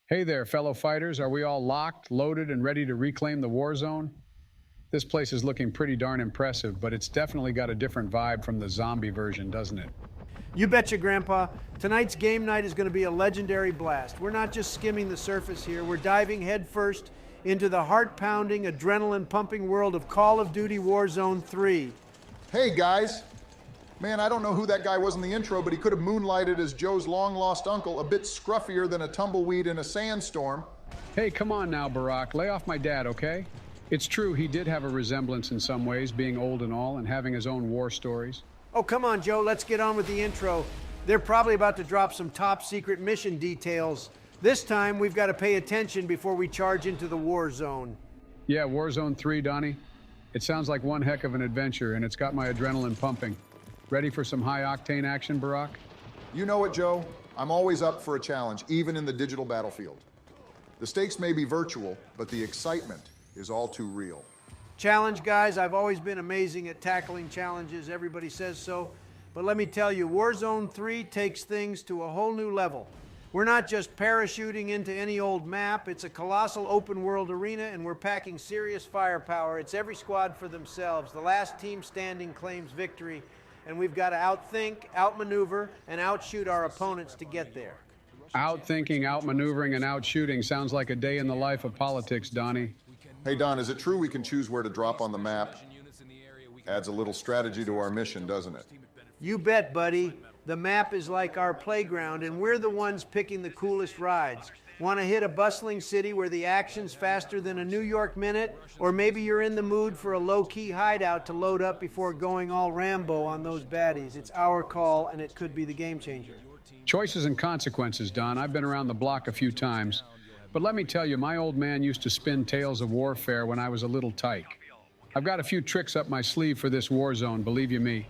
Hey there, fellow fighters. Are we all locked, loaded, and ready to reclaim the war zone? This place is looking pretty darn impressive, but it's definitely got a different vibe from the zombie version, doesn't it? You betcha, Grandpa. Tonight's game night is going to be a legendary blast. We're not just skimming the surface here, we're diving headfirst into the heart pounding, adrenaline pumping world of Call of Duty Warzone 3. Hey guys! Man, I don't know who that guy was in the intro, but he could have moonlighted as Joe's long-lost uncle, a bit scruffier than a tumbleweed in a sandstorm. Hey, come on now, Barack. Lay off my dad, okay? It's true, he did have a resemblance in some ways, being old and all, and having his own war stories. Oh, come on, Joe, let's get on with the intro. They're probably about to drop some top secret mission details. This time, we've got to pay attention before we charge into the war zone. Yeah, Warzone 3, Donnie. It sounds like one heck of an adventure, and it's got my adrenaline pumping. Ready for some high-octane action, Barack? You know it, Joe. I'm always up for a challenge, even in the digital battlefield. The stakes may be virtual, but the excitement is all too real. Challenge, guys. I've always been amazing at tackling challenges. Everybody says so. But let me tell you, Warzone 3 takes things to a whole new level. We're not just parachuting into any old map. It's a colossal open world arena, and we're packing serious firepower. It's every squad for themselves. The last team standing claims victory, and we've got to outthink, outmaneuver, and outshoot our opponents to get there. Outthinking, outmaneuvering, and outshooting sounds like a day in the life of politics, Donnie. Hey Don, is it true we can choose where to drop on the map? Adds a little strategy to our mission, doesn't it? You bet, buddy. The map is like our playground, and we're the ones picking the coolest rides. Want to hit a bustling city where the action's faster than a New York minute? Or maybe you're in the mood for a low-key hideout to load up before going all Rambo on those baddies. It's our call, and it could be the game changer. Choices and consequences, Don. I've been around the block a few times. But let me tell you, my old man used to spin tales of warfare when I was a little tyke. I've got a few tricks up my sleeve for this war zone, believe you me.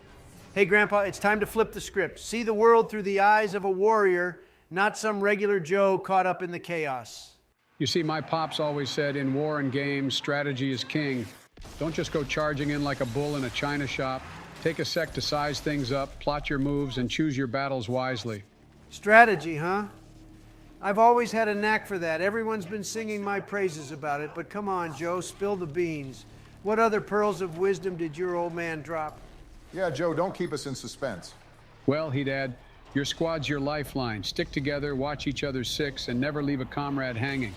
Hey, Grandpa, it's time to flip the script. See the world through the eyes of a warrior, not some regular Joe caught up in the chaos. You see, my pops always said, in war and games, strategy is king. Don't just go charging in like a bull in a china shop. Take a sec to size things up, plot your moves, and choose your battles wisely. Strategy, huh? I've always had a knack for that. Everyone's been singing my praises about it, but come on, Joe, spill the beans. What other pearls of wisdom did your old man drop? Yeah, Joe, don't keep us in suspense. Well, he'd add, your squad's your lifeline. Stick together, watch each other's six, and never leave a comrade hanging.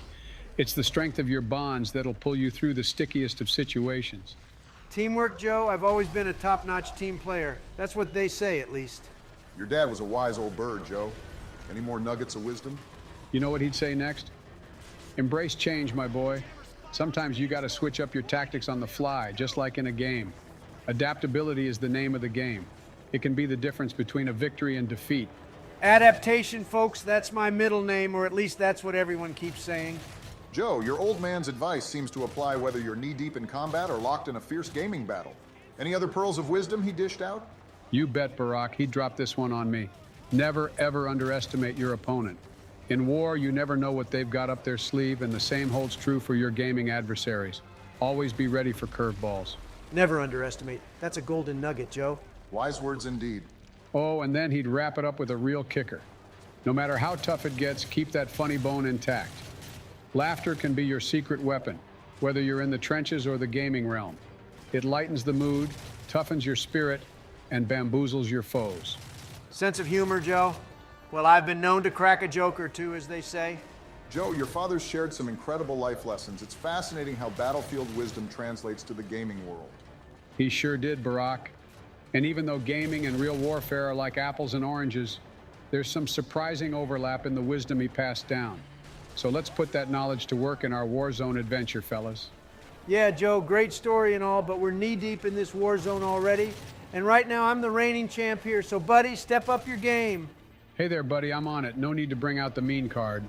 It's the strength of your bonds that'll pull you through the stickiest of situations. Teamwork, Joe? I've always been a top-notch team player. That's what they say, at least. Your dad was a wise old bird, Joe. Any more nuggets of wisdom? You know what he'd say next? Embrace change, my boy. Sometimes you gotta switch up your tactics on the fly, just like in a game. Adaptability is the name of the game. It can be the difference between a victory and defeat. Adaptation, folks, that's my middle name, or at least that's what everyone keeps saying. Joe, your old man's advice seems to apply whether you're knee-deep in combat or locked in a fierce gaming battle. Any other pearls of wisdom he dished out? You bet, Barack, he'd drop this one on me. Never, ever underestimate your opponent. In war, you never know what they've got up their sleeve, and the same holds true for your gaming adversaries. Always be ready for curveballs. Never underestimate. That's a golden nugget, Joe. Wise words indeed. Oh, and then he'd wrap it up with a real kicker. No matter how tough it gets, keep that funny bone intact. Laughter can be your secret weapon, whether you're in the trenches or the gaming realm. It lightens the mood, toughens your spirit, and bamboozles your foes. Sense of humor, Joe? Well, I've been known to crack a joke or two, as they say. Joe, your father shared some incredible life lessons. It's fascinating how battlefield wisdom translates to the gaming world. He sure did, Barack. And even though gaming and real warfare are like apples and oranges, there's some surprising overlap in the wisdom he passed down. So let's put that knowledge to work in our Warzone adventure, fellas. Yeah, Joe, great story and all, but we're knee-deep in this war zone already. And right now, I'm the reigning champ here, so buddy, step up your game. Hey there, buddy, I'm on it. No need to bring out the mean card.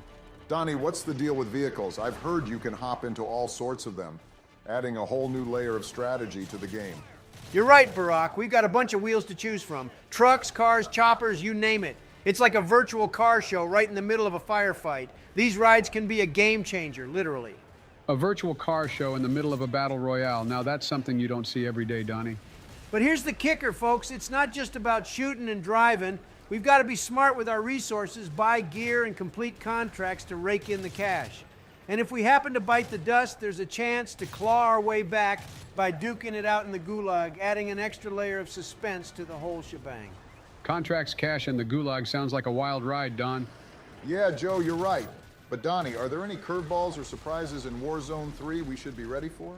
Donnie, what's the deal with vehicles? I've heard you can hop into all sorts of them, adding a whole new layer of strategy to the game. You're right, Barack. We've got a bunch of wheels to choose from. Trucks, cars, choppers, you name it. It's like a virtual car show right in the middle of a firefight. These rides can be a game changer, literally. A virtual car show in the middle of a battle royale. Now that's something you don't see every day, Donnie. But here's the kicker, folks. It's not just about shooting and driving. We've got to be smart with our resources, buy gear and complete contracts to rake in the cash. And if we happen to bite the dust, there's a chance to claw our way back by duking it out in the gulag, adding an extra layer of suspense to the whole shebang. Contracts, cash, and the gulag sounds like a wild ride, Don. Yeah, Joe, you're right. But Donnie, are there any curveballs or surprises in Warzone 3 we should be ready for?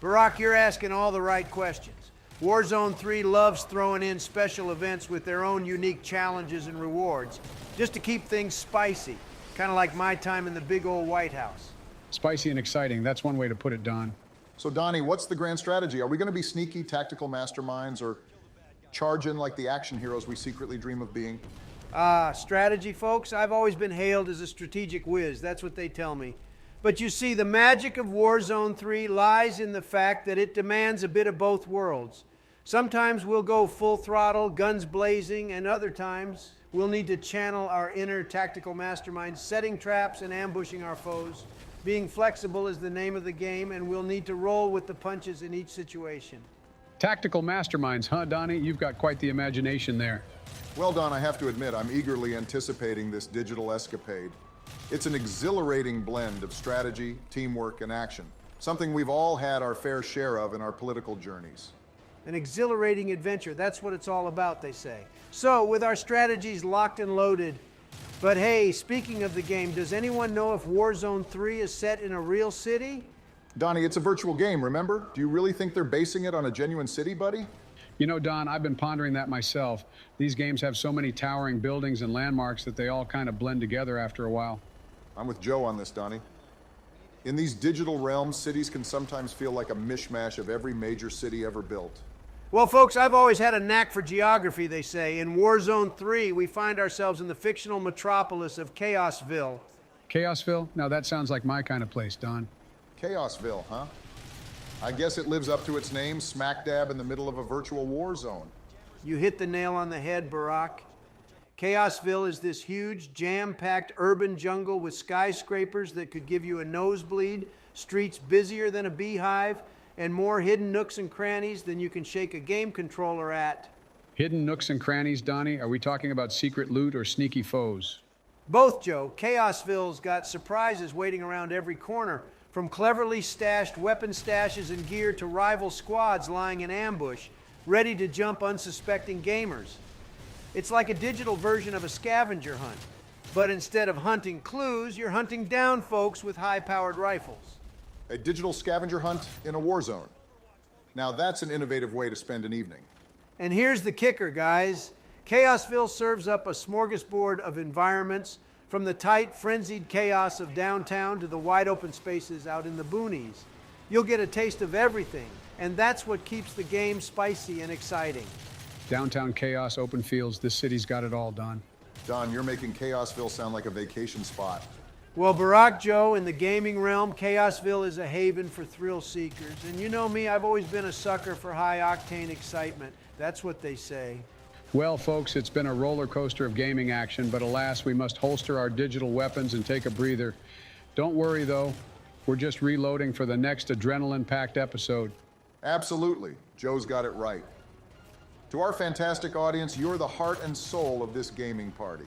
Barack, you're asking all the right questions. Warzone 3 loves throwing in special events with their own unique challenges and rewards, just to keep things spicy, kind of like my time in the big old White House. Spicy and exciting, that's one way to put it, Don. So Donnie, what's the grand strategy? Are we going to be sneaky tactical masterminds or charge in like the action heroes we secretly dream of being? Strategy, folks? I've always been hailed as a strategic whiz. That's what they tell me. But you see, the magic of Warzone 3 lies in the fact that it demands a bit of both worlds. Sometimes we'll go full throttle, guns blazing, and other times we'll need to channel our inner tactical mastermind, setting traps and ambushing our foes. Being flexible is the name of the game, and we'll need to roll with the punches in each situation. Tactical masterminds, huh, Donnie? You've got quite the imagination there. Well, Don, I have to admit, I'm eagerly anticipating this digital escapade. It's an exhilarating blend of strategy, teamwork, and action, something we've all had our fair share of in our political journeys. An exhilarating adventure, that's what it's all about, they say. So, with our strategies locked and loaded, but hey, speaking of the game, does anyone know if Warzone 3 is set in a real city? Donnie, it's a virtual game, remember? Do you really think they're basing it on a genuine city, buddy? You know, Don, I've been pondering that myself. These games have so many towering buildings and landmarks that they all kind of blend together after a while. I'm with Joe on this, Donnie. In these digital realms, cities can sometimes feel like a mishmash of every major city ever built. Well, folks, I've always had a knack for geography, they say. In Warzone 3, we find ourselves in the fictional metropolis of Chaosville. Chaosville? Now that sounds like my kind of place, Don. Chaosville, huh? I guess it lives up to its name, smack dab in the middle of a virtual war zone. You hit the nail on the head, Barack. Chaosville is this huge, jam-packed urban jungle with skyscrapers that could give you a nosebleed, streets busier than a beehive, and more hidden nooks and crannies than you can shake a game controller at. Hidden nooks and crannies, Donnie? Are we talking about secret loot or sneaky foes? Both, Joe. Chaosville's got surprises waiting around every corner, from cleverly stashed weapon stashes and gear to rival squads lying in ambush, ready to jump unsuspecting gamers. It's like a digital version of a scavenger hunt, but instead of hunting clues, you're hunting down folks with high-powered rifles. A digital scavenger hunt in a war zone. Now that's an innovative way to spend an evening. And here's the kicker, guys. Chaosville serves up a smorgasbord of environments, from the tight, frenzied chaos of downtown to the wide-open spaces out in the boonies. You'll get a taste of everything, and that's what keeps the game spicy and exciting. Downtown chaos, open fields, this city's got it all, Don. Don, you're making Chaosville sound like a vacation spot. Well, Barack, Joe, in the gaming realm, Chaosville is a haven for thrill seekers. And you know me, I've always been a sucker for high-octane excitement. That's what they say. Well, folks, it's been a roller coaster of gaming action, but alas, we must holster our digital weapons and take a breather. Don't worry, though. We're just reloading for the next adrenaline-packed episode. Absolutely. Joe's got it right. To our fantastic audience, you're the heart and soul of this gaming party.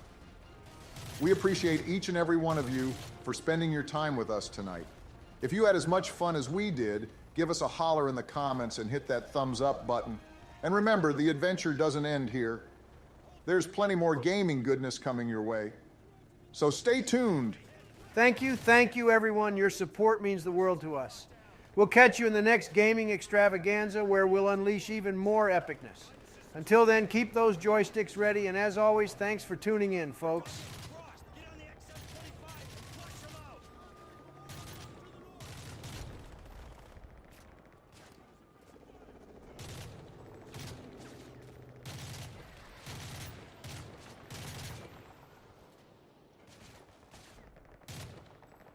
We appreciate each and every one of you for spending your time with us tonight. If you had as much fun as we did, give us a holler in the comments and hit that thumbs up button. And remember, the adventure doesn't end here. There's plenty more gaming goodness coming your way. So stay tuned. Thank you, everyone. Your support means the world to us. We'll catch you in the next gaming extravaganza where we'll unleash even more epicness. Until then, keep those joysticks ready, and as always, thanks for tuning in, folks.